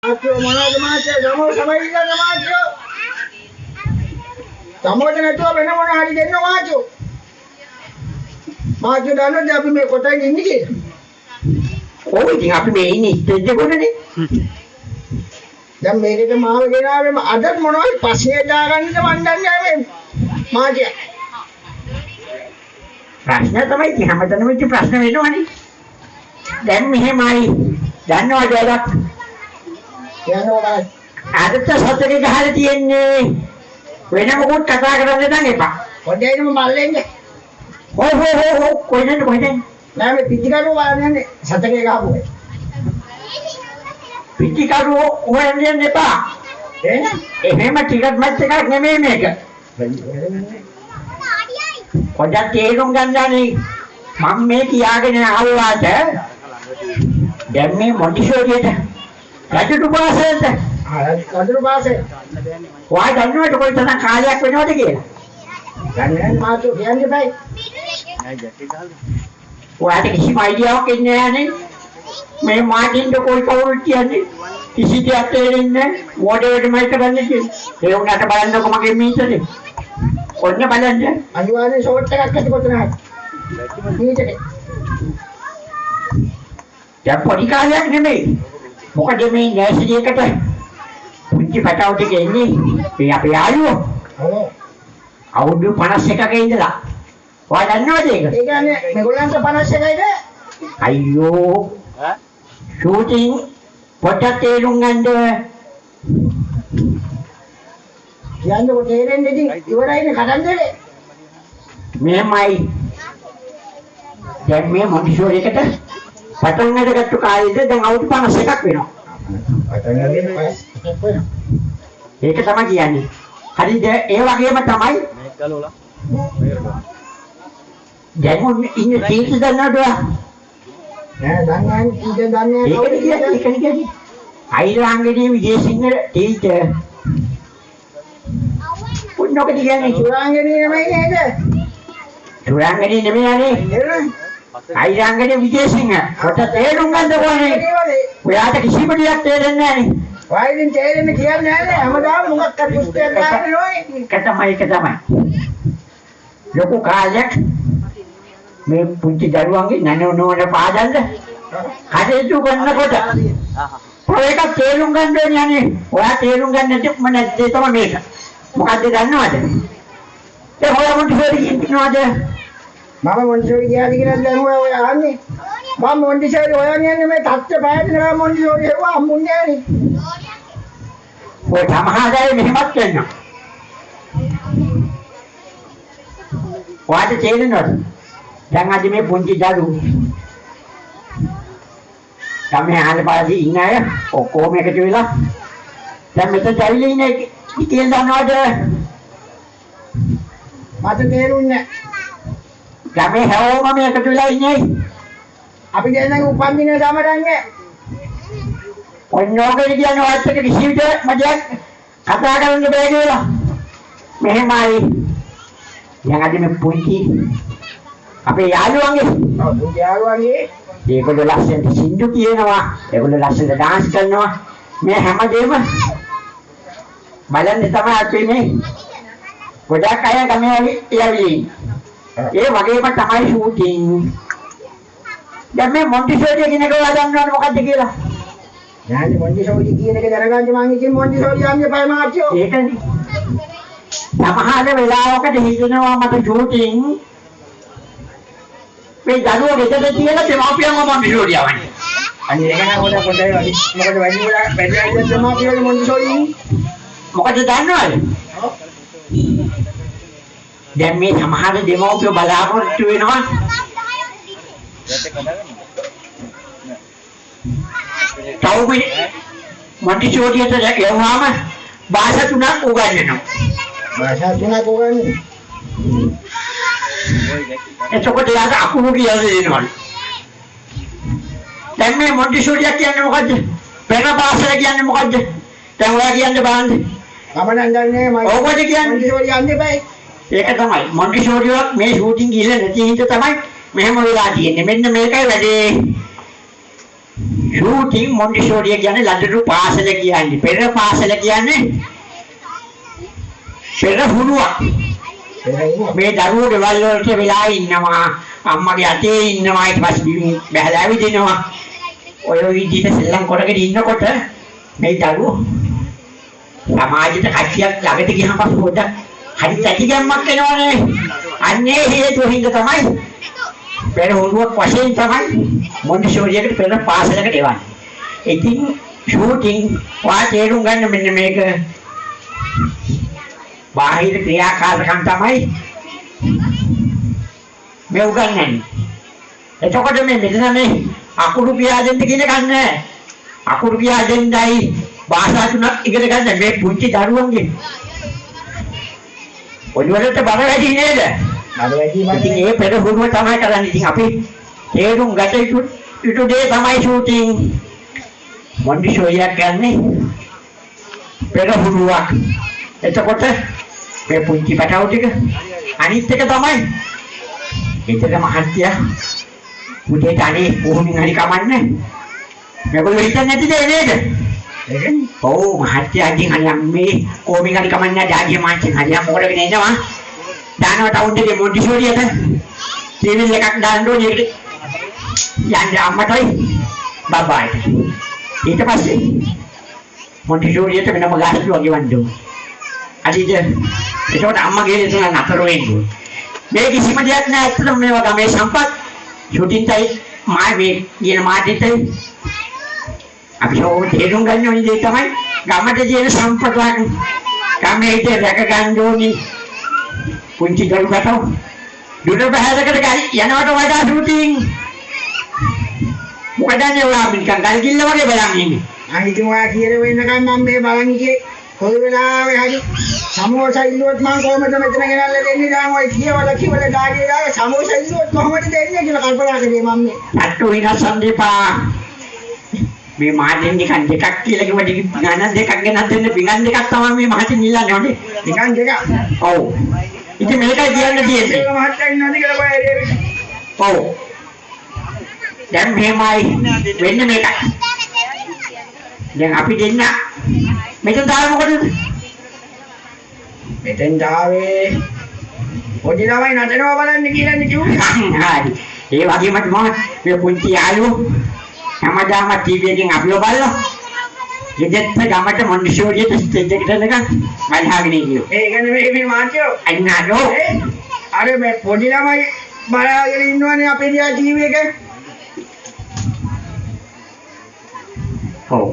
Macho මොනවද මාච්‍යෝ ගමෝ සමයිලද මාච්‍යෝ සමෝද නැතුව වෙන මොන හරි දෙන්න මාච්‍යෝ දන්නවද අපි මේ කොටයින් ඉන්නේ කියලා ඔව් ඉතින් අපි මේ ඉන්නේ ස්ටේජ් එක උඩනේ දැන් මේකට මාව ගෙනාවෙම අදත් මොනවද පස්සේ දාගන්නද මන් දන්නේ මේ මාච්‍ය ප්‍රශ්න තමයි ඉතින් හැමතැනම ඉතින් ප්‍රශ්න වෙනවනේ දැන් මෙහෙමයි දන්නවද වැඩක් යනවා අදත් සතරේ ගහලා තියෙන්නේ වෙන මොකුත් කතා කරන්න නම් එපා පොඩ්ඩයිම මල්ලෙන්නේ හෝ කොහෙන්ද නෑ මේ පිටිකරුව බලන්නේ සතරේ ගහපුවා පිටිකරුව හොයන්න එපා එහෙම ටිකට් මැච් එකක් නෙමෙයි මේක පොඩ්ඩක් තේරුම් ගන්නනේ මම මේ කියාගෙන ආවාට දැන් මේ මොන්ටිසෝරියට රජුට පාසෙන්ද රජුට පාසෙන් ඔයා දන්නවද කොයිතරම් කාලයක් වෙනවද කියලා දන්නේ මාතු කියන්නේ බයි ඔයාට කිසිම අයිඩියාවක් එන්නේ නැහනේ මේ මාටින්ද කොයි කවුරුත් කියන්නේ කිසි දෙයක් තේරෙන්නේ නැහැ මොඩේටමයි කරන්නේ කියන්නේ ඒ උන්ට බලන්නකො මගේ මීටරේ ඔන්න බලන්න අනිවාර්යෙන් ෂෝට් එකක් ඇති කොතන හරි මීටරේ දැන් පොඩි කාලයක් නෙමෙයි මොකද මේ නර්සරි එකට පුංචි පැටවු ටික එන්නේ මේ අපේ යාළුවෝ ඔව් අවුරුදු 51ක ඉඳලා ඔයා දන්නවද ඒක ඒ කියන්නේ මේගොල්ලන්ට 51යිද අයියෝ ෂූටින් පොට්ට තේරුම් ගන්න යන්නේ කො තේරෙන්නේ ඉතින් ඉවරයිනේ කඩන්දේ මෙහෙමයි දැන් මේ මොන්ටිසෝරි එකට පටන් අරගත්තු කාලෙද දැන් අවුරුදු 51ක් වෙනවා. ඒක තමයි කියන්නේ. හරිද? ඒ වගේම තමයි මේක ගලවලා. දැන් ඉන්නේ තීර්ථ දන්නවද? නෑ දන්නේ දන්නේ ඒක කියන්නේ. අයිරාංගනේ විජේසිංහ තීර්ථ. උන්නක කියන්නේ සුරාංගනේ නෙමෙයි නේද? සුරාංගනේ නෙමෙයි නේද? අයිරාංගනේ විජේසිංහ කොට තේරුම් ගන්න ඕනේ. ඔයාට කිසිම දෙයක් තේරෙන්නේ නැහැ නේ. වයින් තේරෙන්නේ කියන්නේ නැහැ හැමදාම මොකක් හරි පුස්තකයක් ගන්න ඕනේ. ඒක තමයි. ලොකු කාලයක් මේ පුංචි දරුවන්ගේ නනෝනෝන පාදල්ද කටයුතු කරනකොට ඔයක තේරුම් ගන්න ඕනේ අනේ. ඔයා තේරුම් ගන්න නැති නැත්තේ තමයි මේක. මොකද්ද දන්නවද? ඒ හොයා මොන්ටිසෝරි කියනවාද? මම මොන්ටිසෝරි ගියාද කියලා දැනුවා ඔය ආන්නේ. මම මොන්ටිසෝරි හොයන් යන්නේ මේ තත්ත්ව පැහැදිලිව මොන්ටිසෝරි හෙව්වා හම්බුන්නේ නෑනේ. ඔය සමහරයි මෙහෙමත් වෙනවා. ඔයාට තේරෙනවද? දැන් අද මේ පුංචි දරුවෝ තමයි අහන්න පාරදී ඉන්න අය ඔක්කොම එකතු වෙලා දැන් මෙතන ඇවිල්ලා ඉන්නේ කියලා දන්නවද? මට තේරුන්නේ නෑ. දැන් මේ හැමෝම මේ එකතු වෙලා ඉන්නේ. අපි දෙන්නගේ උපන්දිනේ සමරන්නේ. ඔන්නෝගෙ කියන්නේ ඔයත් එක්ක කිසි විදිහක් මඩයක් කතා කරන්න බෑ කියලා. මෙහෙමයි. දැන් අද මේ පුංචි අපේ යාළුවන්ගේ පුංචි යාළුවන්ගේ ඒගොල්ලෝ ලස්සනට සින්දු කියනවා. ඒගොල්ලෝ ලස්සනට ඩාන්ස් කරනවා. මේ හැමදේම බලන්න තමයි අපි මේ ගොඩක් අය ගමේ යවිලි. ඒ වගේම තමයි ෂූටින්. දැන් මේ මොන්ටිසෝරි කියන එක ඔයා දන්නවද මොකද්ද කියලා? නෑ මොන්ටිසෝරි කියන එක දැනගන්න මම ඉතින් මොන්ටිසෝරි යන්නේ පයි මාච්‍යෝ. ඒකනේ. සමහර වෙලාවකට හිතෙනවා මට ෂූටින් මේ දරුවෝ ගෙදර තියලා දෙමාපියන්ව මොන්ටිසෝරි යවන්නේ. අනේ ඒක නම් හොඳ පොඩයි වගේ. මොකද වැඩි වෙලා දෙමාපියෝ මොන්ටිසෝරි මොකද දන්නවද? දැන් මේ සමහර දෙමව්පියෝ බලාපොරොත්තු වෙනවා තවුමි මොන්ටිසෝරියට යවුවාම භාෂා තුනක් උගන්වනවා. භාෂා තුනක් උගන්වන්නේ. එතකොට යාට අකුරු කියලා දෙනවලු. දැන් මේ මොන්ටිසෝරිය කියන්නේ මොකද්ද? පෙර භාෂාව කියන්නේ මොකද්ද? දැන් ඔයා කියන්නේ බලන්න. මම නම් දන්නේ මම ඔබට කියන්නේ මොන්ටිසෝරි යන්නේ බයි. ඒක තමයි මොන්ටිසෝරියක් මේ ෂූටින් ගිහලා නැති හින්දා තමයි මෙහෙම වෙලා තියෙන්නේ. මෙන්න මේකයි වැඩේ. ෂූටින් මොන්ටිසෝරිය කියන්නේ ලදරු පාසල කියන්නේ. පෙර පාසල කියන්නේ පෙර හුරුවක්. මේ දරුවෝ ගෙවල් වලට වෙලා ඉන්නවා. අම්මගේ අතේ ඉන්නවා. ඊට පස්සේ බහැලා ඇවිදිනවා. ඔය විදිහට සෙල්ලම් කරගෙන ඉන්නකොට මේ දරුවෝ සමාජයට කච්චියක් ළඟට ගියම පොඩ්ඩක් හරි තැටිගම්මක් එනවනේ. අන්නේ හේතුව හින්දා තමයි පෙර හුරුවක් වශයෙන් තමයි මොන්ටිසෝරියකට පෙර පාසලකට එවන්නේ. ඉතින් ෂූටින් වා තේරුම් ගන්න මෙන්න මේක බාහිර ක්‍රියාකාරකම් තමයි මේ උගන්වන්නේ. එතකොට මේ මෙතන මේ අකුරු කියා දෙන්න කියන එකක් නැහැ. අකුරු කියා දෙන්නයි භාෂා තුනක් ඉගෙන ගන්න මේ පුංචි දරුවන්ගේ. ඔයවලට බර වැඩි නේද? බර වැඩි මම ඉතින් ඒ පෙර හුරුව තමයි කරන්නේ. ඉතින් අපි තේරුම් ගත යුතු දේ තමයි ෂූටින්. මොන්ටිසෝරිය කියන්නේ පෙර හුරුවක්. එතකොට මේ පුංචි පැටවු ටික අනිත් එක තමයි ඒතර මහත්ය උදේට අනේ කොහොමින් හරි කමන්නේ මේගොල්ලෝ හිතන්නේ නැති දේ නේද? ඔව් මහත්ය අදින් අනියම් මේ කොහොමින් හරි කමන්නේ ඩාඩිය මාංචෙන් හරියම මොකටද එනවා දානවා ටවුන් එකේ මොන්ටිසෝරියට ටීවී එකක් දාන්න ඕනේ ඒකට යන්නේ අම්මටයි බබාට ඊට පස්සේ මොන්ටිසෝරියට වෙනම ගාස්තු වගේ වන්දෝ අදිට ඒකට අම්මා ගෙලේ තුන නතර වෙන්නේ මේ කිසිම දෙයක් නෑ ඇත්තටම මේ වගේ මේ සම්පත් ෂූටින් තයි මා මේ කියන මාටිතයි අපි ඕක තේරුම් ගන්න ඕනේ දේ තමයි ගමට තියෙන සම්පත ගමේ ඉත රැක ගන්න ඕනේ පුංචි දරුවට දුර බහැරකට යනවට වඩා ෂූටින් මොකද නේ ඔයා නිකන් ගල්ගිල්ල වගේ බලන් ඉන්නේ අනිතුමා කියලා වෙනකම් මම මේ බලන් ඉන්නේ කොයි වෙලාවෙ හරි සමෝසා ඉල්ලුවොත් මම කොහමද මෙතන ගෙනල්ලා දෙන්නේ දැන් ඔය කියවල ඩාගේ දාලා සමෝසා ඉල්ලුවොත් කොහමද දෙන්නේ කියලා කල්පනා කරේ මම මේ අට්ටු විනාශම් දෙපා මේ මාදෙන් නිකන් දෙකක් කියලා කිව්ව දෙක ගණන් දෙකක් ගෙනත් දෙන්න පිඟන් දෙකක් තමයි මේ මහතින් ඉල්ලන්නේ හොඳේ පිඟන් දෙකක් ඔව් ඉතින් මේකයි කියන්න තියෙන්නේ මහත්තයා ඉන්නවද කියලා බලන්න ඔව් දැන් මෙහෙමයි වෙන්නේ මේකයි දැන් අපි දෙන්න මෙතන දාලා මොකටද මෙතෙන් දාවේ පොඩි ළමයි නටනවා බලන්න කියලා කිව්වේ හරි ඒ වගේම තමයි මේ පුංචි යාළුවෝ හැමදාම ටීවී එකෙන් අපිව බලලා ගෙදෙත්ත ගමට මොන්ටිසෝරියට ස්ටේජ් එකට එනකන් මල්හාගෙන ඉන්නවා ඒ කියන්නේ මේ මාත්‍යෝ අන්නෝ අර මේ පොඩි ළමයි බලාගෙන ඉන්නවනේ අපේ දිහා ටීවී එකේ ඔව්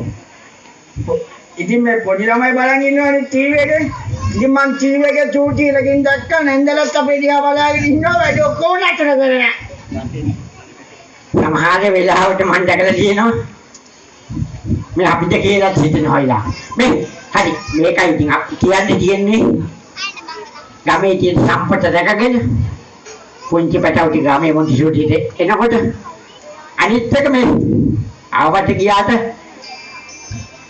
ඉතින් මේ පොඩි ළමයි බලන් ඉන්නවනේ ටීවී එකේ. ඉතින් මං ටීවී එකේ චූටි එකකින් දැක්කා නැන්දලත් අපේ දිහා බලාගෙන ඉන්නවා වැඩ ඔක්කොම නතර කරලා. සමහර වෙලාවට මම දැකලා තියෙනවා මේ අපිට කියලා හිතනවායිලා. මේ හරි මේකයි ඉතින් අපි කියන්නේ ගමේ තියෙන සම්පත දැකගෙන පුංචි පැටවුටි ගමේ මොන්ටිසෝරියට එනකොට අනිත් එක මේ ආවට ගියාට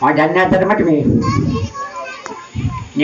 මම දන්නේ නැතරමට මේ